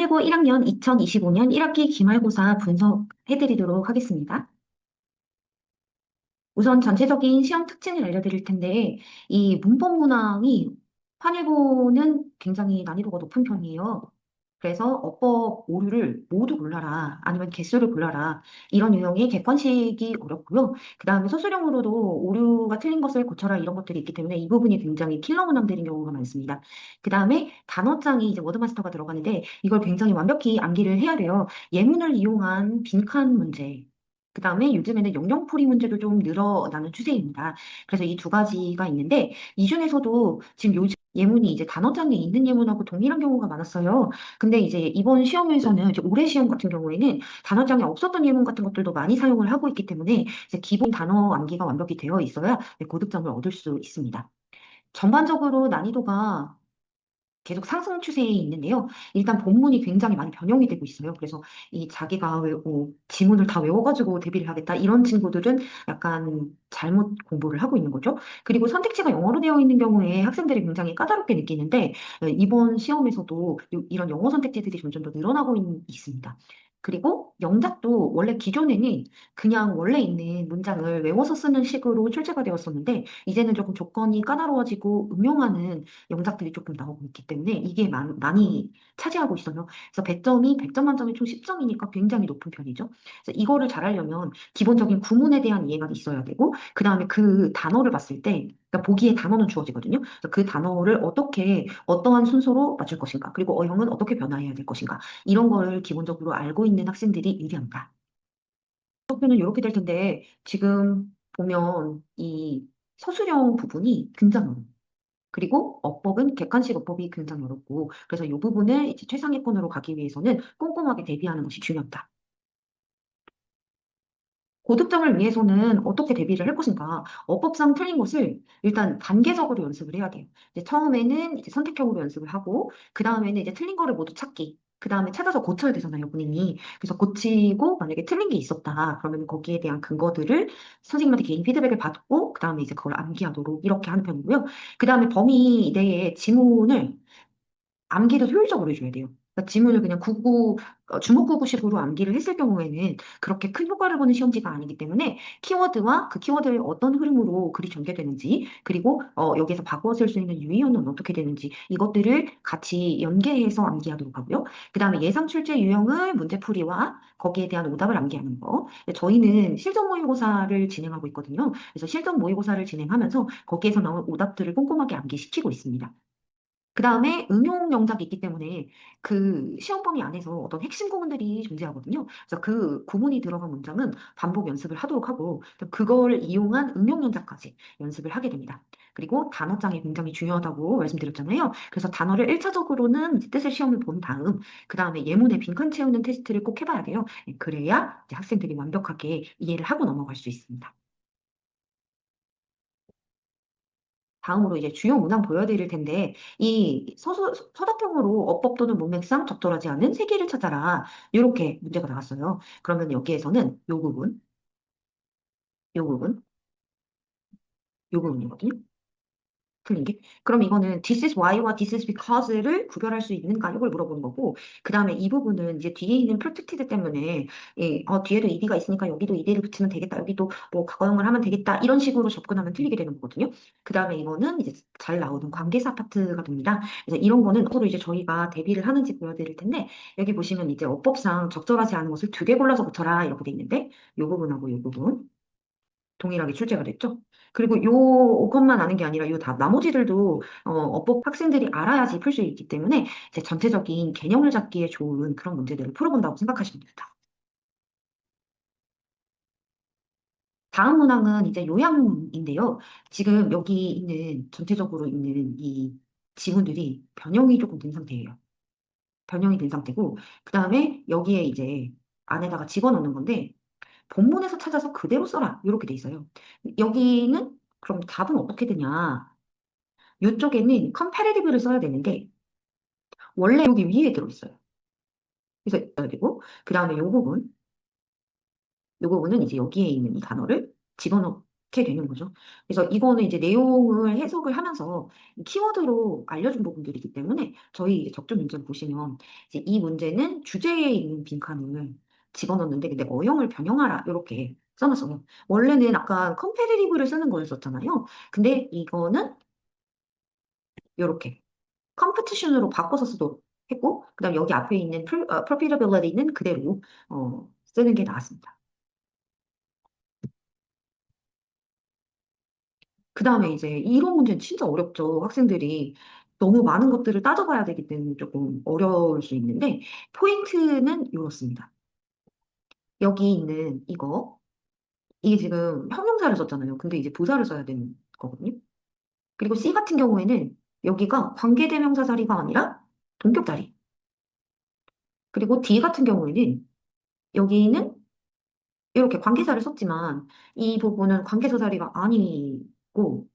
한국외고 1학년 2025년 1학기 기말고사 분석해드리도록 하겠습니다. 우선 전체적인 시험 특징을 알려드릴 텐데, 이 문법 문항이 한일고는 굉장히 난이도가 높은 편이에요. 그래서 어법 오류를 모두 골라라, 아니면 개수를 골라라, 이런 유형의 객관식이 어렵고요. 그 다음에 소수령으로도 오류가 틀린 것을 고쳐라, 이런 것들이 있기 때문에 이 부분이 굉장히 킬러 문항들인 경우가 많습니다. 그 다음에 단어장이 이제 워드마스터가 들어가는데, 이걸 굉장히 완벽히 암기를 해야 돼요. 예문을 이용한 빈칸 문제. 그 다음에 요즘에는 영영풀이 문제도 좀 늘어나는 추세입니다. 그래서 이 두 가지가 있는데, 이 중에서도 지금 요즘 예문이 이제 단어장에 있는 예문하고 동일한 경우가 많았어요. 근데 이제 이번 시험에서는 이제 올해 시험 같은 경우에는 단어장에 없었던 예문 같은 것들도 많이 사용을 하고 있기 때문에 이제 기본 단어 암기가 완벽히 되어 있어야 네, 고득점을 얻을 수 있습니다. 전반적으로 난이도가 계속 상승 추세에 있는데요. 일단 본문이 굉장히 많이 변형이 되고 있어요. 그래서 이 자기가 지문을 다 외워가지고 대비를 하겠다 이런 친구들은 약간 잘못 공부를 하고 있는 거죠. 그리고 선택지가 영어로 되어 있는 경우에 학생들이 굉장히 까다롭게 느끼는데 이번 시험에서도 이런 영어 선택지들이 점점 더 늘어나고 있습니다. 그리고 영작도 원래 기존에는 그냥 원래 있는 문장을 외워서 쓰는 식으로 출제가 되었었는데 이제는 조금 조건이 까다로워지고 응용하는 영작들이 조금 나오고 있기 때문에 이게 많이 차지하고 있어요. 그래서 배점이 100점 만점에 총 10점이니까 굉장히 높은 편이죠. 그래서 이거를 잘하려면 기본적인 구문에 대한 이해가 있어야 되고, 그 다음에 그 단어를 봤을 때, 그러니까 보기에 단어는 주어지거든요. 그래서 그 단어를 어떻게, 어떠한 순서로 맞출 것인가, 그리고 어형은 어떻게 변화해야 될 것인가, 이런 거를 기본적으로 알고 있는 학생들이 유리합니다. 목표는 이렇게 될 텐데, 지금 보면 이 서술형 부분이 굉장히 어려워요. 그리고 어법은 객관식 어법이 굉장히 어렵고, 그래서 이 부분을 이제 최상위권으로 가기 위해서는 꼼꼼하게 대비하는 것이 중요합니다. 고득점을 위해서는 어떻게 대비를 할 것인가? 어법상 틀린 것을 일단 단계적으로 연습을 해야 돼요. 이제 처음에는 이제 선택형으로 연습을 하고, 그 다음에는 이제 틀린 거를 모두 찾기. 그 다음에 찾아서 고쳐야 되잖아요, 본인이. 그래서 고치고 만약에 틀린 게 있었다. 그러면 거기에 대한 근거들을 선생님한테 개인 피드백을 받고, 그 다음에 이제 그걸 암기하도록 이렇게 하는 편이고요. 그 다음에 범위 내에 지문을 암기를 효율적으로 해줘야 돼요. 그러니까 지문을 그냥 주먹구구식으로 암기를 했을 경우에는 그렇게 큰 효과를 보는 시험지가 아니기 때문에 키워드와 그 키워드의 어떤 흐름으로 글이 전개되는지, 그리고 여기에서 바꿔 쓸 수 있는 유의어는 어떻게 되는지, 이것들을 같이 연계해서 암기하도록 하고요. 그 다음에 예상 출제 유형을 문제풀이와 거기에 대한 오답을 암기하는 거. 저희는 실전 모의고사를 진행하고 있거든요. 그래서 실전 모의고사를 진행하면서 거기에서 나온 오답들을 꼼꼼하게 암기시키고 있습니다. 그 다음에 응용 영작이 있기 때문에 그 시험 범위 안에서 어떤 핵심 구문들이 존재하거든요. 그래서 그 구문이 들어간 문장은 반복 연습을 하도록 하고 또 그걸 이용한 응용 영작까지 연습을 하게 됩니다. 그리고 단어장이 굉장히 중요하다고 말씀드렸잖아요. 그래서 단어를 1차적으로는 뜻을 시험을 본 다음 그 다음에 예문의 빈칸 채우는 테스트를 꼭 해봐야 돼요. 그래야 이제 학생들이 완벽하게 이해를 하고 넘어갈 수 있습니다. 다음으로 이제 주요 문항 보여드릴 텐데, 이 서술형으로 어법 또는 문맥상 적절하지 않은 세 개를 찾아라. 이렇게 문제가 나왔어요. 그러면 여기에서는 요 부분, 요 부분이거든요. 틀린 게. 그럼 이거는 this is why와 this is because를 구별할 수 있는가 이걸 물어보는 거고, 그 다음에 이 부분은 이제 뒤에 있는 protected 때문에 뒤에도 ed가 있으니까 여기도 ed를 붙이면 되겠다, 여기도 뭐 과거형을 하면 되겠다 이런 식으로 접근하면 틀리게 되는 거거든요. 그 다음에 이거는 이제 잘 나오는 관계사 파트가 됩니다. 그래서 이런 거는 앞으로 이제 저희가 대비를 하는지 보여드릴 텐데, 여기 보시면 이제 어법상 적절하지 않은 것을 두 개 골라서 붙여라 이렇게 돼 있는데, 이 부분하고 이 부분 동일하게 출제가 됐죠. 그리고 요것만 아는 게 아니라 요 나머지들도 어법 학생들이 알아야지 풀 수 있기 때문에 이제 전체적인 개념을 잡기에 좋은 그런 문제들을 풀어본다고 생각하시면 됩니다. 다음 문항은 이제 요약인데요. 지금 여기 있는 전체적으로 있는 이 지문들이 변형이 조금 된 상태예요. 변형이 된 상태고 그 다음에 여기에 이제 안에다가 집어넣는 건데 본문에서 찾아서 그대로 써라 이렇게 돼 있어요. 여기는 그럼 답은 어떻게 되냐? 이쪽에는 컴패리티브를 써야 되는데 원래 여기 위에 들어있어요. 그래서 써야 되고 그 다음에 이 부분은 이제 여기에 있는 이 단어를 집어넣어 되는 거죠. 그래서 이거는 이제 내용을 해석을 하면서 키워드로 알려준 부분들이기 때문에 저희 이제 적중 문제를 보시면 이제 이 문제는 주제에 있는 빈칸을 집어넣는데 근데 어형을 변형하라 이렇게 써놨어요. 원래는 아까 컴패리티브를 쓰는 거였었잖아요. 근데 이거는 이렇게 컴피티션으로 바꿔서 쓰도록 했고 그다음 여기 앞에 있는 profitability는 그대로 쓰는 게 나았습니다. 그 다음에 이제 이론 문제는 진짜 어렵죠. 학생들이 너무 많은 것들을 따져봐야 되기 때문에 조금 어려울 수 있는데, 포인트는 이렇습니다. 여기 있는 이게 지금 형용사를 썼잖아요. 근데 이제 부사를 써야 되는 거거든요. 그리고 C 같은 경우에는 여기가 관계대명사 자리가 아니라 동격 자리. 그리고 D 같은 경우에는 여기는 이렇게 관계사를 썼지만 이 부분은 관계사 자리가 아니고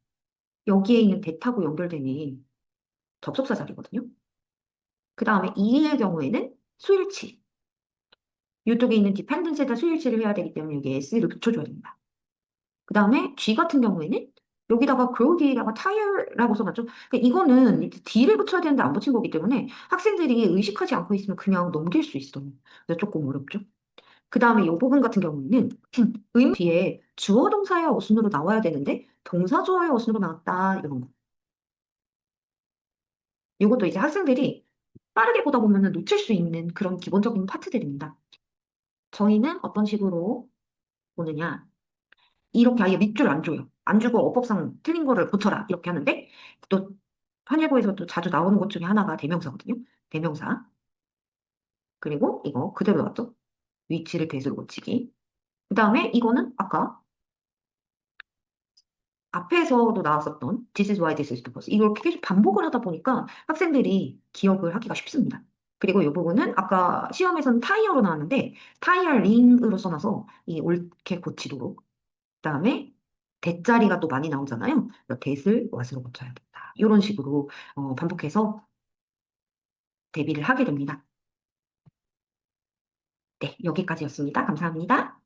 여기에 있는 대타고 연결되는 접속사 자리거든요. 그 다음에 E의 경우에는 수일치. 이쪽에 있는 디펜던스에다 수일치를 해야 되기 때문에 여기 S를 붙여줘야 됩니다. 그 다음에 G 같은 경우에는 여기다가 그로기에다가 타이어라고 써놨죠. 그러니까 이거는 이제 D를 붙여야 되는데 안 붙인 거기 때문에 학생들이 의식하지 않고 있으면 그냥 넘길 수 있어요. 그래서 조금 어렵죠. 그 다음에 이 부분 같은 경우에는 의무 뒤에 주어 동사의 어순으로 나와야 되는데 동사 주어의 어순으로 나왔다 이런 거. 이것도 이제 학생들이 빠르게 보다 보면 놓칠 수 있는 그런 기본적인 파트들입니다. 저희는 어떤 식으로 보느냐. 이렇게 아예 밑줄 안 줘요. 안 주고 어법상 틀린 거를 고쳐라. 이렇게 하는데 또 한일고에서 또 자주 나오는 것 중에 하나가 대명사거든요. 대명사. 그리고 이거 그대로 나왔죠. 위치를 대수로 고치기. 그 다음에 이거는 아까 앞에서도 나왔었던 This is why this is the purpose. 이걸 계속 반복을 하다 보니까 학생들이 기억을 하기가 쉽습니다. 그리고 이 부분은 아까 시험에서는 타이어로 나왔는데 타이어링으로 써놔서 이 옳게 고치도록 그다음에 대자리가 또 많이 나오잖아요. 그래서 대을 왓으로 고쳐야 된다. 이런 식으로 반복해서 대비를 하게 됩니다. 네, 여기까지였습니다. 감사합니다.